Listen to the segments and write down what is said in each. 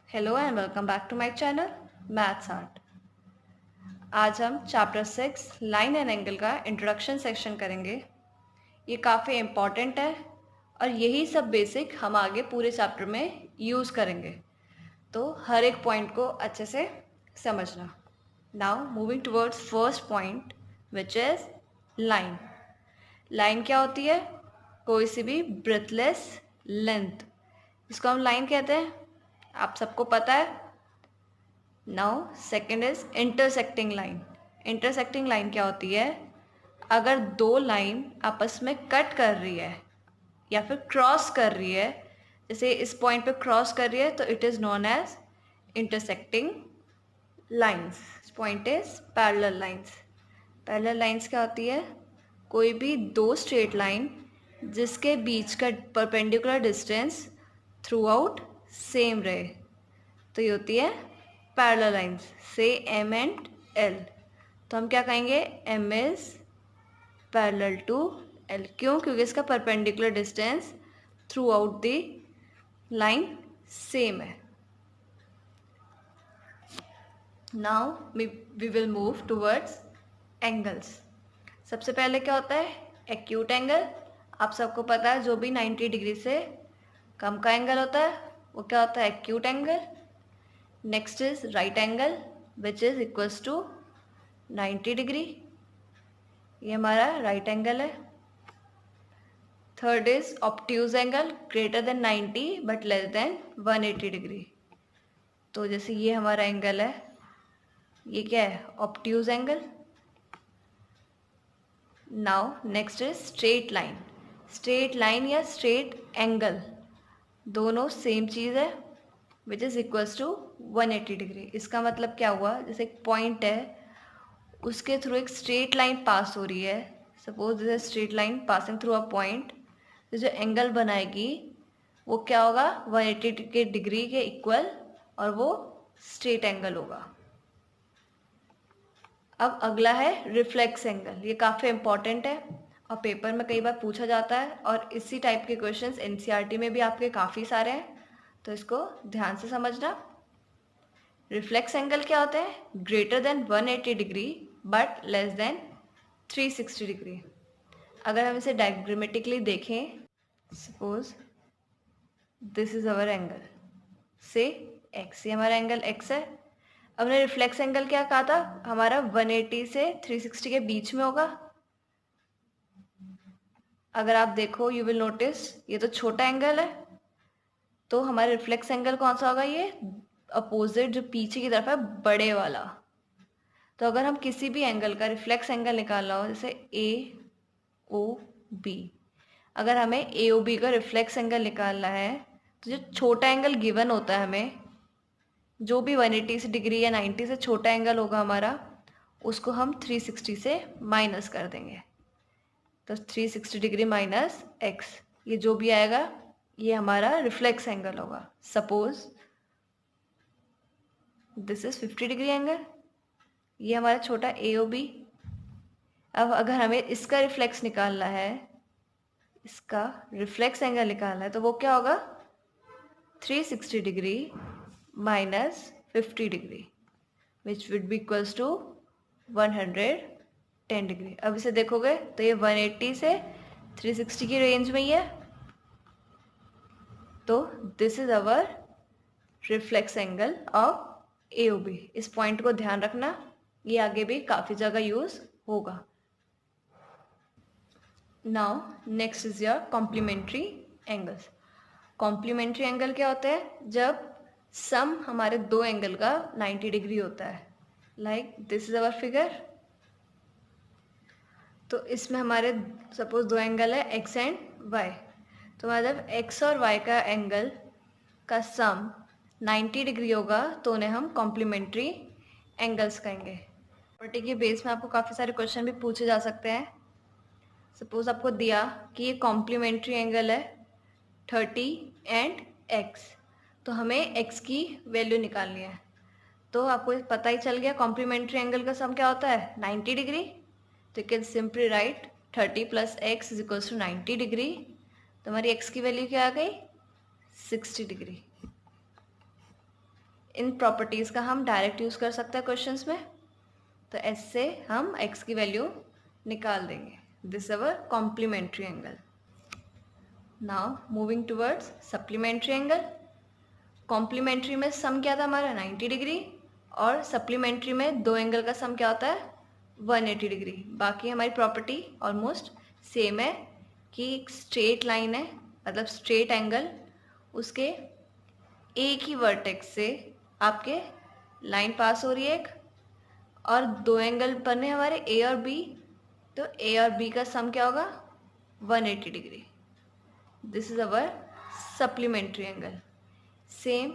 Hello and welcome back to my channel maths art. आज हम chapter 6 line and angle का introduction section करेंगे। ये काफ़ी इम्पॉर्टेंट है और यही सब बेसिक हम आगे पूरे चैप्टर में यूज़ करेंगे, तो हर एक पॉइंट को अच्छे से समझना। Now moving towards first point which is line. Line क्या होती है? कोई सी भी ब्रेथलेस लेंथ, इसको हम लाइन कहते हैं, आप सबको पता है। Now second is intersecting line. Intersecting line क्या होती है? अगर दो लाइन आपस में कट कर रही है या फिर क्रॉस कर रही है, जैसे इस पॉइंट पे क्रॉस कर रही है, तो it is known as intersecting lines. Point is parallel lines. Parallel lines क्या होती है? कोई भी दो स्ट्रेट लाइन जिसके बीच का perpendicular distance throughout same रहे, तो ये होती है parallel lines. Say M and L, तो हम क्या कहेंगे? M is parallel to L. क्यों? क्योंकि इसका perpendicular distance throughout the line same है। Now we will move towards angles. सबसे पहले क्या होता है? Acute angle. आप सबको पता है, जो भी 90 डिग्री से कम का एंगल होता है वो क्या होता है? Acute angle. Next is right angle which is equals to 90 degree, ये हमारा राइट एंगल है। Third is obtuse angle, greater than 90 but less than 180 degree. तो जैसे ये हमारा एंगल है, ये क्या है? Obtuse angle. Now next is straight line. Straight line या स्ट्रेट एंगल दोनों सेम चीज़ है, which is equals to 180 degree. इसका मतलब क्या हुआ? जैसे एक पॉइंट है, उसके थ्रू एक स्ट्रेट लाइन पास हो रही है। Suppose this straight line passing through a point, तो जो एंगल बनाएगी वो क्या होगा? 180 के डिग्री के इक्वल, और वो स्ट्रेट एंगल होगा। अब अगला है रिफ्लेक्स एंगल। ये काफ़ी इंपॉर्टेंट है और पेपर में कई बार पूछा जाता है, और इसी टाइप के क्वेश्चंस एनसीईआरटी में भी आपके काफ़ी सारे हैं, तो इसको ध्यान से समझना। रिफ्लेक्स एंगल क्या होते हैं? Greater than 180 degree but less then 360 degree. अगर हम इसे डायग्रामेटिकली देखें, suppose this is our angle से एक्स, ये हमारा एंगल एक्स है। अब हमने रिफ्लेक्स एंगल क्या कहा था? हमारा 180 से 360 के बीच में होगा। अगर आप देखो, यू विल नोटिस ये तो छोटा एंगल है, तो हमारा रिफ्लेक्स एंगल कौन सा होगा? ये अपोजिट जो पीछे की तरफ है, बड़े वाला। तो अगर हम किसी भी एंगल का रिफ्लेक्स एंगल निकालना हो, जैसे ए ओ बी, अगर हमें ए ओ बी का रिफ्लेक्स एंगल निकालना है, तो जो छोटा एंगल गिवन होता है हमें, जो भी 180 से डिग्री या 90 से छोटा एंगल होगा हमारा, उसको हम 360 से माइनस कर देंगे। तो 360 डिग्री माइनस एक्स, ये जो भी आएगा ये हमारा रिफ्लेक्स एंगल होगा। Suppose this is 50 degree angle, ये हमारा छोटा ए ओ बी। अब अगर हमें इसका रिफ्लेक्स निकालना है, इसका रिफ्लेक्स एंगल निकालना है, तो वो क्या होगा? 360 degree minus 50 degree which would be equals to 110 degree. अब इसे देखोगे तो ये 180 से 360 की रेंज में ही है, तो this is our reflex angle of A O B. इस पॉइंट को ध्यान रखना, ये आगे भी काफ़ी जगह यूज होगा। Now next is your complementary angles. Complementary angle क्या होता है? जब सम हमारे दो एंगल का 90 डिग्री होता है। Like this is our figure, तो इसमें हमारे सपोज दो एंगल है एक्स एंड वाई, तो मतलब एक्स और वाई का एंगल का सम 90 डिग्री होगा, तो उन्हें हम कॉम्प्लीमेंट्री एंगल्स कहेंगे। प्रॉपर्टी के बेस में आपको काफ़ी सारे क्वेश्चन भी पूछे जा सकते हैं। सपोज आपको दिया कि ये कॉम्प्लीमेंट्री एंगल है 30 एंड एक्स, तो हमें एक्स की वैल्यू निकालनी है। तो आपको पता ही चल गया कॉम्प्लीमेंट्री एंगल का सम क्या होता है? 90 डिग्री। तो you can simply write 30 plus x is equals to 90 degree. तो हमारी एक्स की वैल्यू क्या आ गई? 60 डिग्री। इन प्रॉपर्टीज़ का हम डायरेक्ट यूज़ कर सकते हैं क्वेश्चंस में। तो ऐसे हम x की वैल्यू निकाल देंगे। This our complementary angle. Now moving towards supplementary angle. Complementary में सम क्या था हमारा 90 डिग्री, और सप्लीमेंट्री में दो एंगल का सम क्या होता है 180 डिग्री। बाकी हमारी प्रॉपर्टी ऑलमोस्ट सेम है कि एक स्ट्रेट लाइन है, मतलब स्ट्रेट एंगल, उसके एक ही वर्टेक्स से आपके लाइन पास हो रही है एक, और दो एंगल बने हमारे ए और बी, तो ए और बी का सम क्या होगा 180 degree. This is our supplementary angle. Same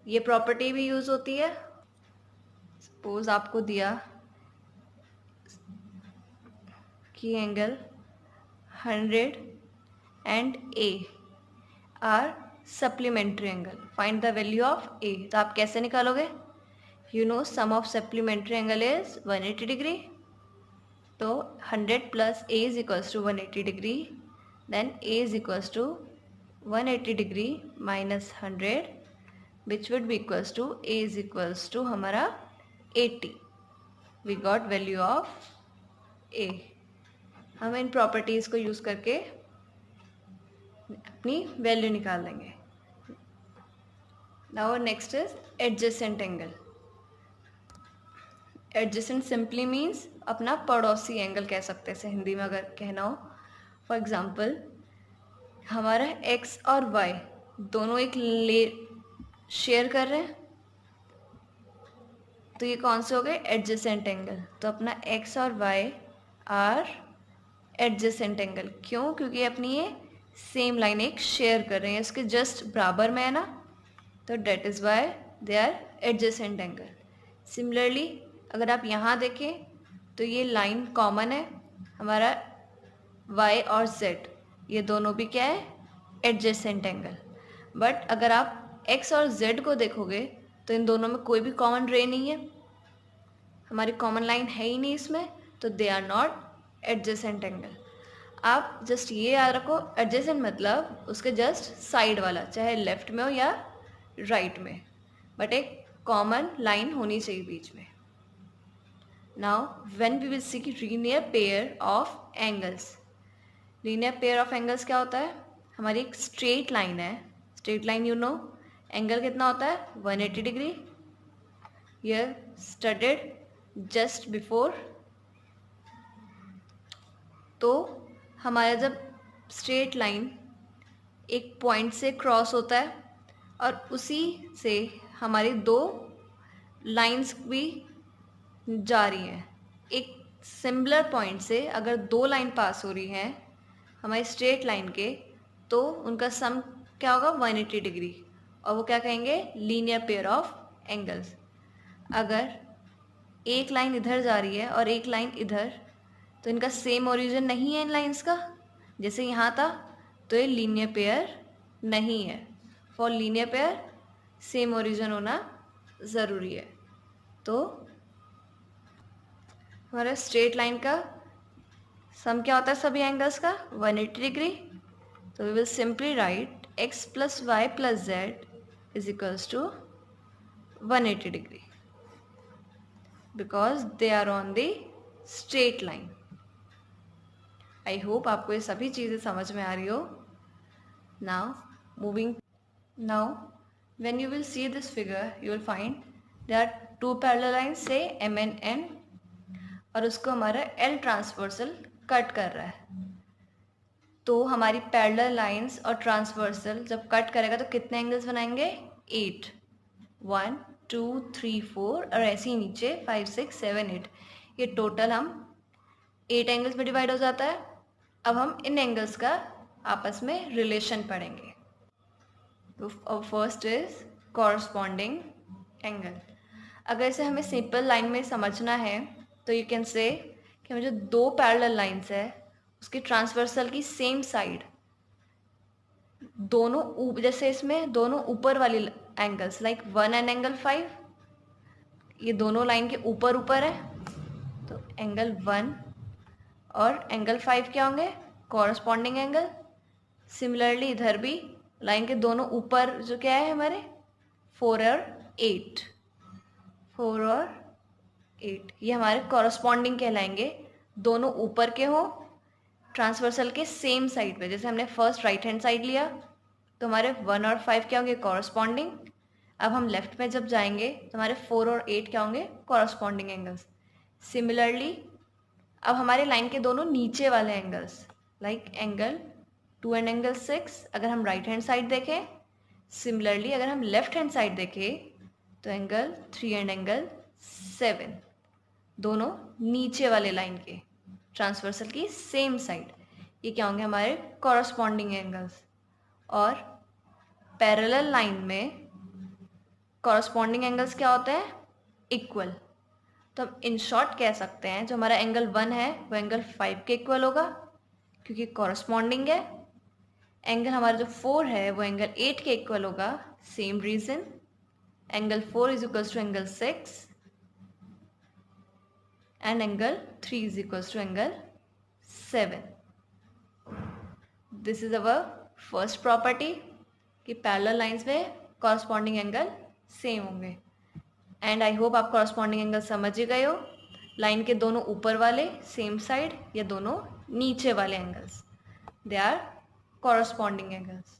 ये प्रॉपर्टी भी यूज होती है। सपोज आपको दिया कि angle 100 and A are supplementary angle, find the value of A. तो आप कैसे निकालोगे? You know sum of supplementary angle is 180 degree, तो 100 plus A is equals to 180 degree, then A is equals to 180 degree minus 100, which would be equals to a is equals to हमारा 80। we got value of a। हम इन properties को use करके अपनी value निकाल लेंगे। Now next is adjacent angle. Adjacent simply means अपना पड़ोसी angle कह सकते हैं इसे हिंदी में अगर कहना हो। फॉर एग्जाम्पल हमारा x और y दोनों एक शेयर कर रहे हैं, तो ये कौन से हो गए एडजेसेंट एंगल। तो अपना x और y आर एडजेसेंट एंगल। क्यों? क्योंकि अपनी ये सेम लाइन एक शेयर कर रहे हैं, इसके जस्ट बराबर में है ना, तो that is why they are adjacent angle. Similarly अगर आप यहाँ देखें तो ये लाइन कॉमन है हमारा y और z, ये दोनों भी क्या है एडजेसेंट एंगल। बट अगर आप x और z को देखोगे तो इन दोनों में कोई भी कॉमन रे नहीं है, हमारी कॉमन लाइन है ही नहीं इसमें, तो they are not adjacent angle. आप जस्ट ये याद रखो, एडजेसेंट मतलब उसके जस्ट साइड वाला, चाहे लेफ्ट में हो या राइट में, बट एक कॉमन लाइन होनी चाहिए बीच में। Now when we will see linear pair of angles. Linear pair of angles क्या होता है? हमारी एक स्ट्रेट लाइन है, straight line you know angle कितना होता है 180 डिग्री। ये स्टडीड जस्ट बिफोर। तो हमारा जब स्ट्रेट लाइन एक पॉइंट से क्रॉस होता है और उसी से हमारी दो लाइंस भी जा रही हैं, एक सिमिलर पॉइंट से अगर दो लाइन पास हो रही हैं हमारी स्ट्रेट लाइन के, तो उनका सम क्या होगा 180 डिग्री, और वो क्या कहेंगे लीनियर पेयर ऑफ एंगल्स। अगर एक लाइन इधर जा रही है और एक लाइन इधर, तो इनका सेम ओरिजिन नहीं है इन लाइंस का, जैसे यहाँ था, तो ये लीनियर पेयर नहीं है। For linear pair same origin होना ज़रूरी है। तो हमारा स्ट्रेट लाइन का सम क्या होता है सभी एंगल्स का 180 डिग्री। तो we will simply write x plus y plus z is equals to 180 degree because they are on the straight line. I hope आपको ये सभी चीज़ें समझ में आ रही हो। Now moving, now when you will see this figure you will find there are two parallel lines से एम एन एन, और उसको हमारा एल ट्रांसवर्सल कट कर रहा है। तो हमारी पैरेलल लाइंस और ट्रांसवर्सल जब कट करेगा तो कितने एंगल्स बनाएंगे 8, 1 2 3 4, और ऐसे ही नीचे 5 6 7 8, ये टोटल हम 8 एंगल्स में डिवाइड हो जाता है। अब हम इन एंगल्स का आपस में रिलेशन पढ़ेंगे। तो फर्स्ट इज कॉरस्पॉन्डिंग एंगल। अगर इसे हमें सिंपल लाइन में समझना है तो यू कैन से कि हमें जो दो पैरेलल लाइंस है उसकी ट्रांसवर्सल की सेम साइड दोनों, जैसे इसमें दोनों ऊपर वाली एंगल्स लाइक 1 एंड एंगल 5, ये दोनों लाइन के ऊपर ऊपर है, तो एंगल 1 और एंगल 5 क्या होंगे कॉरस्पॉन्डिंग एंगल। सिमिलरली इधर भी लाइन के दोनों ऊपर जो क्या है हमारे 4 और 8, 4 और 8 ये हमारे कॉरस्पॉन्डिंग कहलाएंगे, दोनों ऊपर के हों, ट्रांसवर्सल के सेम साइड पे। जैसे हमने फर्स्ट राइट हैंड साइड लिया तो हमारे 1 और 5 क्या होंगे, कॉरस्पॉन्डिंग। अब हम लेफ्ट में जब जाएंगे तो हमारे 4 और 8 क्या होंगे, कॉरस्पॉन्डिंग एंगल्स। सिमिलरली अब हमारे लाइन के दोनों नीचे वाले angles, like angle 2 and angle 6 अगर हम राइट हैंड साइड देखें, सिमिलरली अगर हम लेफ्ट हैंड साइड देखें तो एंगल 3 एंड एंगल 7 दोनों नीचे वाले लाइन के ट्रांसवर्सल की सेम साइड, ये क्या होंगे, हमारे कॉरस्पॉन्डिंग एंगल्स। और पैरेलल लाइन में कॉरस्पॉन्डिंग एंगल्स क्या होते हैं, इक्वल। तो हम इन शॉर्ट कह सकते हैं जो हमारा एंगल 1 है वो एंगल 5 के इक्वल होगा क्योंकि कॉरस्पॉन्डिंग है। एंगल हमारा जो 4 है वो एंगल 8 के इक्वल होगा, same reason. Angle 4 is equals to angle 6 and angle 3 is equals to angle 7। This is our first property कि पैरेलल लाइंस में कॉरस्पॉन्डिंग एंगल सेम होंगे। एंड आई होप आप कॉरस्पॉन्डिंग एंगल समझ ही गए हो। लाइन के दोनों ऊपर वाले सेम साइड या दोनों नीचे वाले angles, they are corresponding angles.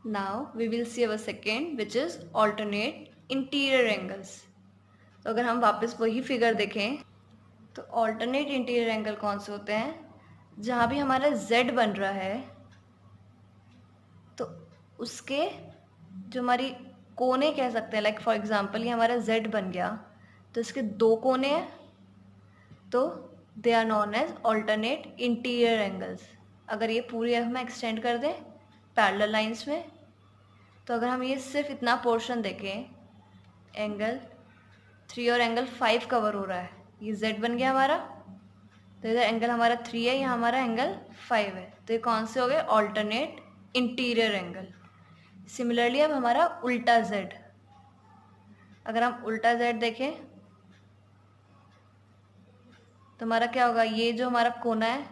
Now we will see our second which is alternate interior angles. तो अगर हम वापस वही फिगर देखें तो ऑल्टरनेट इंटीरियर एंगल कौन से होते हैं, जहाँ भी हमारा z बन रहा है तो उसके जो हमारी कोने कह सकते हैं, लाइक फॉर एग्जांपल ये हमारा z बन गया तो इसके 2 कोने हैं तो they are non edge alternate interior angles. अगर ये पूरी हम एक्सटेंड कर दें पैरेलल लाइंस में तो अगर हम ये सिर्फ इतना पोर्शन देखें, एंगल 3 और एंगल 5 कवर हो रहा है, ये z बन गया हमारा, तो इधर एंगल हमारा 3 है, यहाँ हमारा एंगल 5 है, तो ये कौन से हो गए, ऑल्टरनेट इंटीरियर एंगल। सिमिलरली अब हमारा उल्टा z, अगर हम उल्टा z देखें तो हमारा क्या होगा, ये जो हमारा कोना है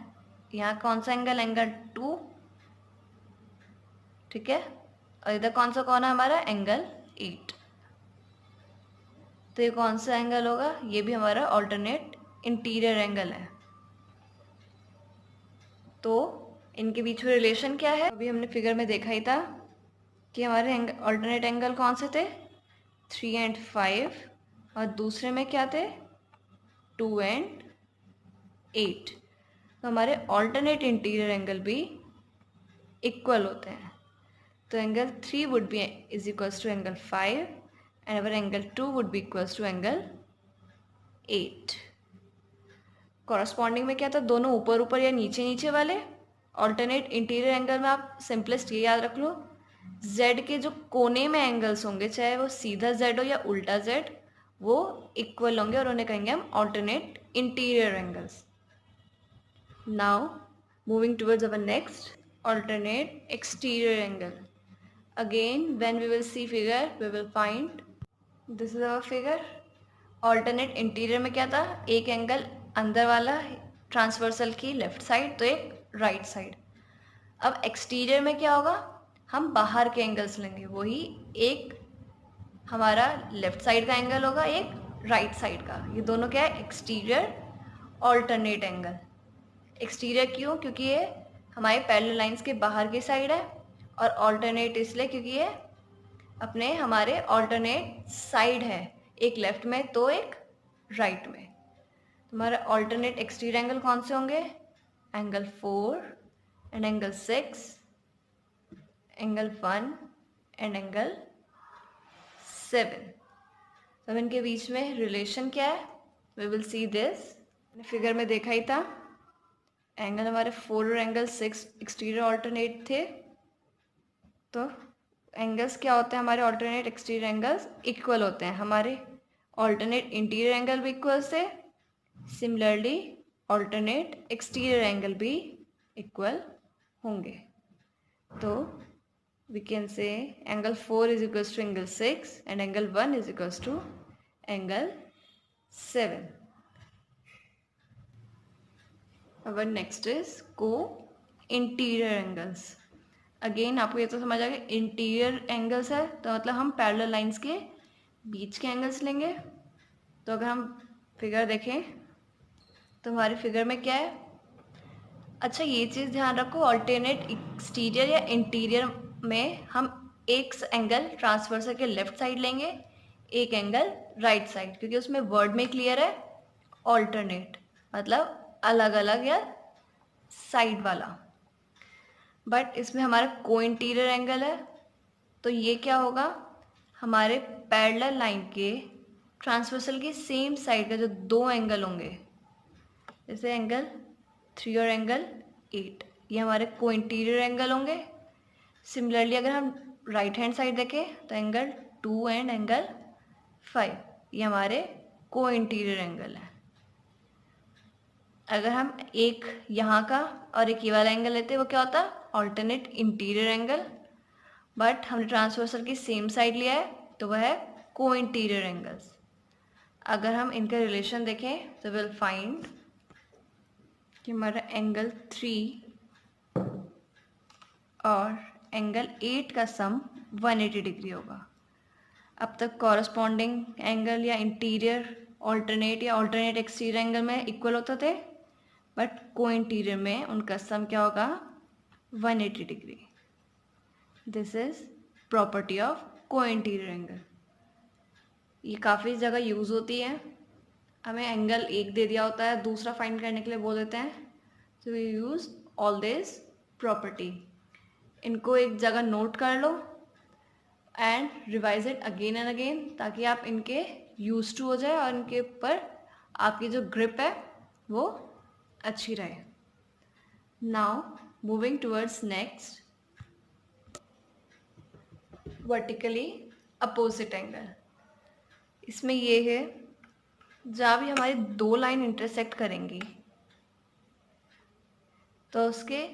यहाँ कौन सा एंगल, एंगल 2, ठीक है, और इधर कौन सा कोना हमारा, एंगल 8। तो ये कौन सा एंगल होगा, ये भी हमारा ऑल्टरनेट इंटीरियर एंगल है। तो इनके बीच में रिलेशन क्या है, अभी हमने फिगर में देखा ही था कि हमारे ऑल्टरनेट एंगल कौन से थे, 3 एंड 5, और दूसरे में क्या थे, 2 एंड 8। तो हमारे ऑल्टरनेट इंटीरियर एंगल भी इक्वल होते हैं। तो angle 3 would be is equals to angle 5 and our angle 2 would be equals to angle 8। Corresponding में क्या था, दोनों ऊपर ऊपर या नीचे नीचे वाले। ऑल्टरनेट इंटीरियर एंगल में आप सिंपलेस्ट ये याद रख लो, z के जो कोने में एंगल्स होंगे, चाहे वो सीधा z हो या उल्टा z, वो इक्वल होंगे और उन्हें कहेंगे हम alternate interior angles. Now moving towards our next, alternate exterior angle. Again when we will see figure we will find this is our figure. alternate interior में क्या था, एक एंगल अंदर वाला ट्रांसवर्सल की लेफ्ट साइड तो एक राइट साइड। अब एक्सटीरियर में क्या होगा, हम बाहर के एंगल्स लेंगे, वही एक हमारा लेफ्ट साइड का एंगल होगा, एक राइट साइड का, ये दोनों क्या है, एक्सटीरियर ऑल्टरनेट एंगल। एक्सटीरियर क्यों, क्योंकि ये हमारे पैरेलल लाइंस के बाहर की साइड है, और ऑल्टरनेट इसलिए क्योंकि ये अपने हमारे ऑल्टरनेट साइड है, एक लेफ्ट में तो एक राइट में। हमारे ऑल्टरनेट एक्सटीरियर एंगल कौन से होंगे, angle 4 and angle 6, angle 1 and angle 7। तो इनके बीच में रिलेशन क्या है, we will see this. Figure में देखा ही था, एंगल हमारे 4 और एंगल 6 एक्सटीरियर ऑल्टरनेट थे, तो एंगल्स क्या होते हैं हमारे ऑल्टरनेट एक्सटीरियर एंगल्स, इक्वल होते हैं। हमारे ऑल्टरनेट इंटीरियर एंगल भी इक्वल से, सिमिलरली ऑल्टरनेट एक्सटीरियर एंगल भी इक्वल होंगे। तो we can say angle 4 is equals to angle 6 and angle 1 is equals to angle 7। Our next is co-interior angles. Again आपको ये तो समझ आ गया, इंटीरियर एंगल्स है तो मतलब हम पैरेलल लाइंस के बीच के एंगल्स लेंगे। तो अगर हम फिगर देखें तो हमारे फिगर में क्या है, अच्छा ये चीज़ ध्यान रखो, ऑल्टरनेट एक्सटीरियर या इंटीरियर में हम एक एंगल ट्रांसवर्सल के लेफ्ट साइड लेंगे, एक एंगल राइट साइड, क्योंकि उसमें वर्ड में क्लियर है ऑल्टरनेट मतलब अलग अलग या साइड वाला। बट इसमें हमारा को इंटीरियर एंगल है, तो ये क्या होगा, हमारे पैरेलल लाइन के ट्रांसवर्सल की सेम साइड का जो दो एंगल होंगे, जैसे एंगल 3 और एंगल 8, ये हमारे को इंटीरियर एंगल होंगे। सिमिलरली अगर हम राइट हैंड साइड देखें तो एंगल 2 एंड एंगल 5 ये हमारे को इंटीरियर एंगल है। अगर हम एक यहाँ का और एक ये वाला एंगल लेते हैं वो क्या होता है, ऑल्टरनेट इंटीरियर एंगल। बट हमने ट्रांसवर्सल की सेम साइड लिया है तो वह है को इंटीरियर एंगल्स। अगर हम इनका रिलेशन देखें तो विल फाइंड कि हमारा एंगल 3 और एंगल 8 का सम 180 डिग्री होगा। अब तक कॉरस्पॉन्डिंग एंगल या इंटीरियर ऑल्टरनेट या ऑल्टरनेट एक्सटीरियर एंगल में इक्वल होते थे, बट को इंटीरियर में उनका सम क्या होगा, 180 degree. This is property of को इंटीरियर एंगल। ये काफ़ी जगह यूज़ होती है। हमें एंगल एक दे दिया होता है, दूसरा फाइंड करने के लिए बोल देते हैं, तो we use all this property. इनको एक जगह नोट कर लो and revise it again and again, ताकि आप इनके यूज टू हो जाए और इनके ऊपर आपकी जो ग्रिप है वो अच्छी रहे। Now moving towards next, vertically opposite angle. इसमें ये है, जहाँ भी हमारी दो लाइन इंटरसेक्ट करेंगी तो उसके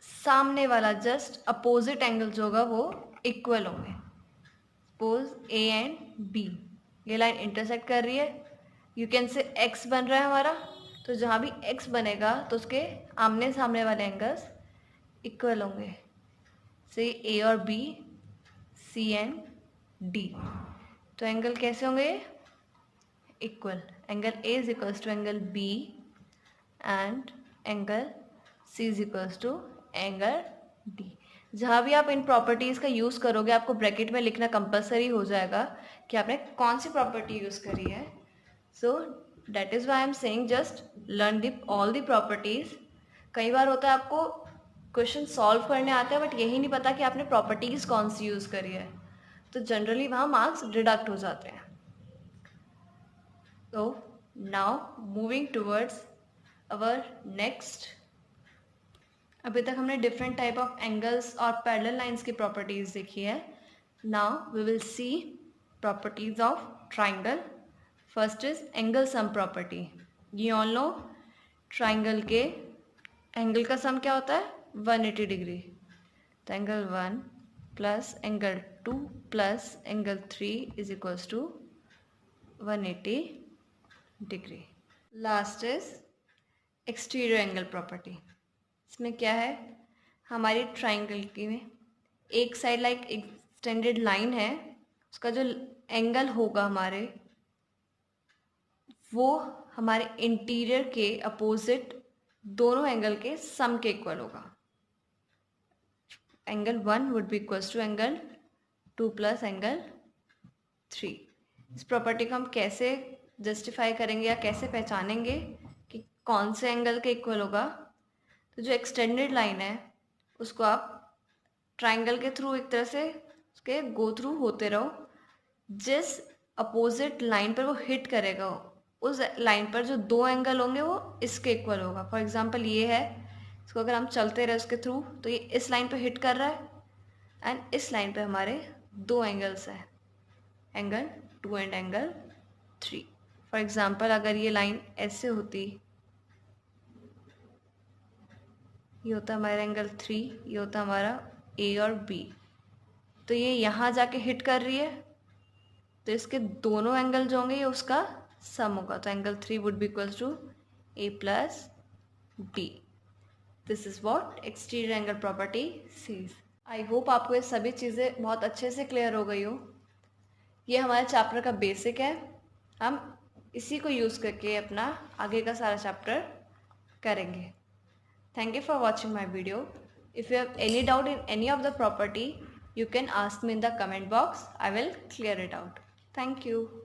सामने वाला जस्ट अपोजिट एंगल जो होगा वो इक्वल होंगे। सपोज ए एंड बी, ये लाइन इंटरसेक्ट कर रही है, यू कैन से एक्स बन रहा है हमारा, तो जहाँ भी एक्स बनेगा तो उसके आमने सामने वाले एंगल्स इक्वल होंगे। से ए और बी, सी एंड डी, तो एंगल कैसे होंगे, equal. Angle A is equals to angle B and angle C is equals to angle D. जहाँ भी आप इन प्रॉपर्टीज़ का यूज़ करोगे आपको ब्रैकेट में लिखना कंपलसरी हो जाएगा कि आपने कौन सी प्रॉपर्टी यूज़ करी है। So that is why I am saying just learn the all the properties. कई बार होता है आपको क्वेश्चन सॉल्व करने आते हैं बट यही नहीं पता कि आपने प्रॉपर्टीज़ कौन सी यूज़ करी है, तो जनरली वहाँ मार्क्स डिडक्ट हो जाते हैं। तो now moving towards our next, अभी तक हमने डिफरेंट टाइप ऑफ एंगल्स और पैरेलल लाइंस की प्रॉपर्टीज देखी है। Now we will see properties of triangle. First is angle sum property. ये ऑल नो ट्राइंगल के एंगल का सम क्या होता है, 180 डिग्री। तो angle 1 plus angle 2 plus angle 3 is equals to 180 degree. Last is exterior angle property. इसमें क्या है, हमारी ट्राइंगल की में एक साइड लाइक एक्सटेंडेड लाइन है, उसका जो एंगल होगा हमारे वो हमारे इंटीरियर के अपोजिट दोनों एंगल के सम के इक्वल होगा। Angle 1 would be equals to angle 2 plus angle 3। इस प्रॉपर्टी को हम कैसे जस्टिफाई करेंगे या कैसे पहचानेंगे कि कौन से एंगल के इक्वल होगा। तो जो एक्सटेंडेड लाइन है उसको आप ट्राइंगल के थ्रू एक तरह से उसके गो थ्रू होते रहो, जिस अपोजिट लाइन पर वो हिट करेगा उस लाइन पर जो दो एंगल होंगे वो इसके इक्वल होगा। फॉर एग्जांपल ये है, इसको अगर हम चलते रहे उसके थ्रू तो ये इस लाइन पर हिट कर रहा है एंड इस लाइन पे हमारे दो एंगल्स हैं, angle 2 and angle 3। For example अगर ये लाइन ऐसे होती, ये होता हमारा एंगल 3, ये होता हमारा ए और बी, तो ये यहाँ जाके हिट कर रही है तो इसके दोनों एंगल जो होंगे ये उसका सम होगा। तो angle 3 would be equals to A plus B. This is what exterior angle property says. I hope आपको ये सभी चीज़ें बहुत अच्छे से क्लियर हो गई हो। ये हमारे चैप्टर का बेसिक है। हम इसी को यूज़ करके अपना आगे का सारा चैप्टर करेंगे। Thank you for watching my video. If you have any doubt in any of the property, you can ask me in the comment box. I will clear it out. Thank you.